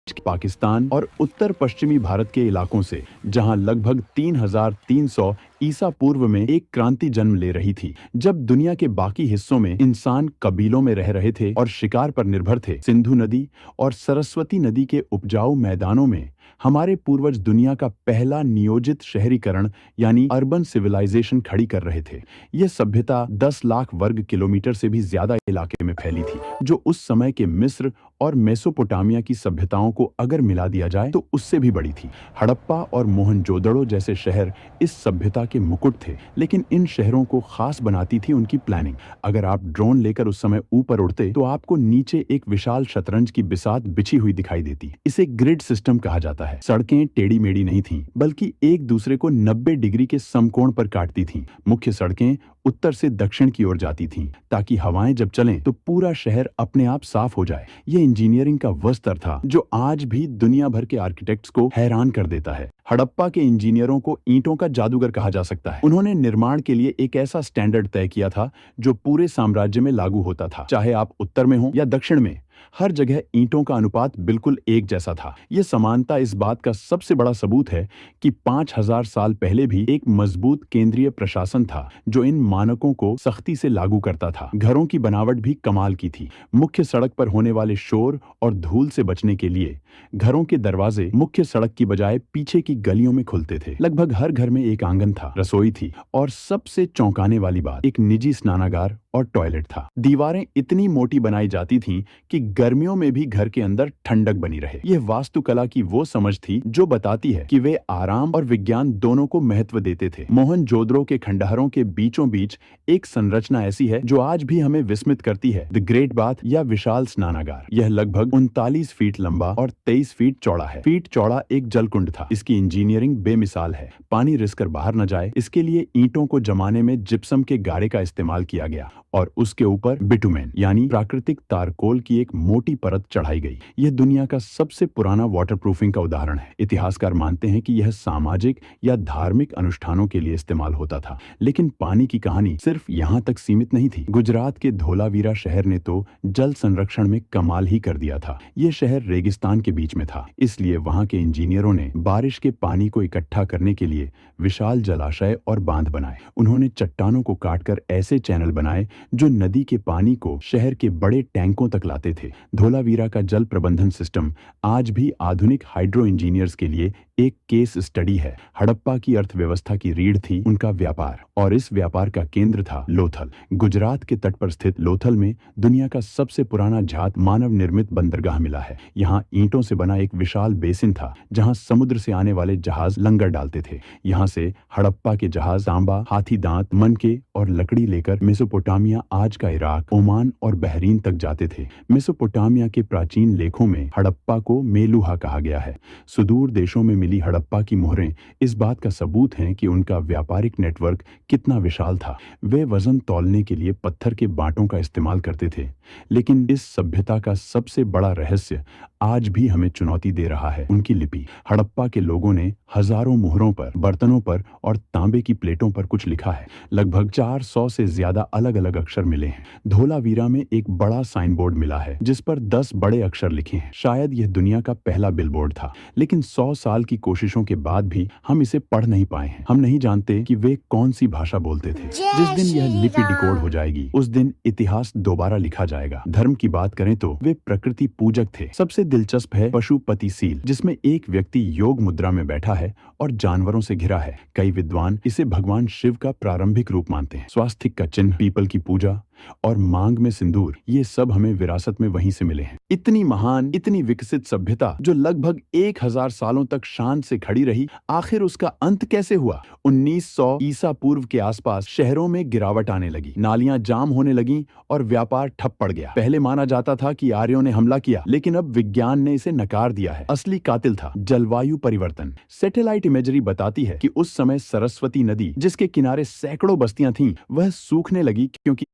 पाकिस्तान और उत्तर पश्चिमी भारत के इलाकों से, जहां लगभग 3300 ईसा पूर्व में एक क्रांति जन्म ले रही थी। जब दुनिया के बाकी हिस्सों में इंसान कबीलों में रह रहे थे और शिकार पर निर्भर थे, सिंधु नदी और सरस्वती नदी के उपजाऊ मैदानों में हमारे पूर्वज दुनिया का पहला नियोजित शहरीकरण यानी अर्बन सिविलाइजेशन खड़ी कर रहे थे। यह सभ्यता 10 लाख वर्ग किलोमीटर से भी ज्यादा इलाके में फैली थी, जो उस समय के मिस्र और मेसोपोटामिया की सभ्यताओं को अगर मिला दिया जाए तो उससे भी बड़ी थी। हड़प्पा और मोहनजोदड़ो जैसे शहर इस सभ्यता के मुकुट थे, लेकिन इन शहरों को खास बनाती थी उनकी प्लानिंग। अगर आप ड्रोन लेकर उस समय ऊपर उड़ते तो आपको नीचे एक विशाल शतरंज की बिसात बिछी हुई दिखाई देती। इसे ग्रिड सिस्टम कहा जाता है। सड़कें टेढ़ी मेढ़ी नहीं थीं, बल्कि एक दूसरे को 90 डिग्री के समकोण पर काटती थीं। मुख्य सड़कें उत्तर से दक्षिण की ओर जाती थीं, ताकि हवाएं जब चलें तो पूरा शहर अपने आप साफ हो जाए। ये इंजीनियरिंग का वो स्तर था जो आज भी दुनिया भर के आर्किटेक्ट्स को हैरान कर देता है। हड़प्पा के इंजीनियरों को ईंटों का जादूगर कहा जा सकता है। उन्होंने निर्माण के लिए एक ऐसा स्टैंडर्ड तय किया था जो पूरे साम्राज्य में लागू होता था, चाहे आप उत्तर में हो या दक्षिण में। हर जगह ईंटों का अनुपात बिल्कुल एक जैसा था। यह समानता इस बात का सबसे बड़ा सबूत है कि 5000 साल पहले भी एक मजबूत केंद्रीय प्रशासन था जो इन मानकों को सख्ती से लागू करता था। घरों की बनावट भी कमाल की थी। मुख्य सड़क पर होने वाले शोर और धूल से बचने के लिए घरों के दरवाजे मुख्य सड़क की बजाय पीछे की गलियों में खुलते थे। लगभग हर घर में एक आंगन था, रसोई थी और सबसे चौंकाने वाली बात, एक निजी स्नानागार और टॉयलेट था। दीवारें इतनी मोटी बनाई जाती थीं कि गर्मियों में भी घर के अंदर ठंडक बनी रहे। यह वास्तुकला की वो समझ थी जो बताती है कि वे आराम और विज्ञान दोनों को महत्व देते थे। मोहनजोदड़ो के खंडहरों के बीचों बीच एक संरचना ऐसी है जो आज भी हमें विस्मित करती है, द ग्रेट बाथ या विशाल स्नानागार। यह लगभग 39 फीट लंबा और 23 फीट चौड़ा है। फीट चौड़ा एक जलकुंड था। इसकी इंजीनियरिंग बेमिसाल है। पानी रिसकर बाहर न जाए, इसके लिए ईंटों को जमाने में जिप्सम के गारे का इस्तेमाल किया गया और उसके ऊपर बिटुमेन यानी प्राकृतिक तारकोल की एक मोटी परत चढ़ाई गई। यह दुनिया का सबसे पुराना वाटरप्रूफिंग का उदाहरण है। इतिहासकार मानते हैं कि यह सामाजिक या धार्मिक अनुष्ठानों के लिए इस्तेमाल होता था, लेकिन पानी की कहानी सिर्फ यहाँ तक सीमित नहीं थी। गुजरात के धोलावीरा शहर ने तो जल संरक्षण में कमाल ही कर दिया था। यह शहर रेगिस्तान के बीच में था, इसलिए वहां के इंजीनियरों ने बारिश के पानी को इकट्ठा करने के लिए विशाल जलाशय और बांध बनाए। उन्होंने चट्टानों को काटकर ऐसे चैनल बनाए जो नदी के पानी को शहर के बड़े टैंकों तक लाते थे। धोलावीरा का जल प्रबंधन सिस्टम आज भी आधुनिक हाइड्रो इंजीनियर्स के लिए एक केस स्टडी है। हड़प्पा की अर्थव्यवस्था की रीढ़ थी उनका व्यापार, और इस व्यापार का केंद्र था लोथल। गुजरात के तट पर स्थित लोथल में दुनिया का सबसे पुराना जात मानव निर्मित बंदरगाह मिला है। यहाँ ईंटों से बना एक विशाल बेसिन था जहाँ समुद्र से आने वाले जहाज लंगर डालते थे। यहाँ से हड़प्पा के जहाज तांबा, हाथी दांत, मनके और लकड़ी लेकर मेसोपोटामिया, आज का इराक, ओमान और बहरीन तक जाते थे। मेसोपोटामिया के प्राचीन लेखों में हड़प्पा को मेलुहा कहा गया है। सुदूर देशों में मिली हड़प्पा की मोहरें इस बात का सबूत हैं कि उनका व्यापारिक नेटवर्क कितना विशाल था। वे वजन तौलने के लिए पत्थर के बांटों का इस्तेमाल करते थे, लेकिन इस सभ्यता का सबसे बड़ा रहस्य आज भी हमें चुनौती दे रहा है, उनकी लिपि। हड़प्पा के लोगों ने हजारों मोहरों पर, बर्तनों पर और तांबे की प्लेटों पर कुछ लिखा है। लगभग 400 से ज्यादा अलग अलग अक्षर मिले हैं। धोलावीरा में एक बड़ा साइन बोर्ड मिला है जिस पर 10 बड़े अक्षर लिखे हैं। शायद यह दुनिया का पहला बिलबोर्ड था, लेकिन 100 साल की कोशिशों के बाद भी हम इसे पढ़ नहीं पाए हैं। हम नहीं जानते कि वे कौन सी भाषा बोलते थे। जिस दिन यह लिपि डिकोड हो जाएगी, उस दिन इतिहास दोबारा लिखा जाएगा। धर्म की बात करें तो वे प्रकृति पूजक थे। सबसे दिलचस्प है पशुपति सील, जिसमें एक व्यक्ति योग मुद्रा में बैठा है और जानवरों से घिरा है। कई विद्वान इसे भगवान शिव का प्रारंभिक रूप मानते हैं। स्वास्तिक का चिन्ह, पीपल की पूजा और मांग में सिंदूर, ये सब हमें विरासत में वहीं से मिले हैं। इतनी महान, इतनी विकसित सभ्यता जो लगभग 1000 सालों तक शान से खड़ी रही, आखिर उसका अंत कैसे हुआ? 1900 ईसा पूर्व के आसपास शहरों में गिरावट आने लगी, नालियां जाम होने लगीं और व्यापार ठप पड़ गया। पहले माना जाता था कि आर्यों ने हमला किया, लेकिन अब विज्ञान ने इसे नकार दिया है। असली कातिल था जलवायु परिवर्तन। सैटेलाइट इमेजरी बताती है कि उस समय सरस्वती नदी, जिसके किनारे सैकड़ों बस्तियां थीं, वह सूखने लगी क्योंकि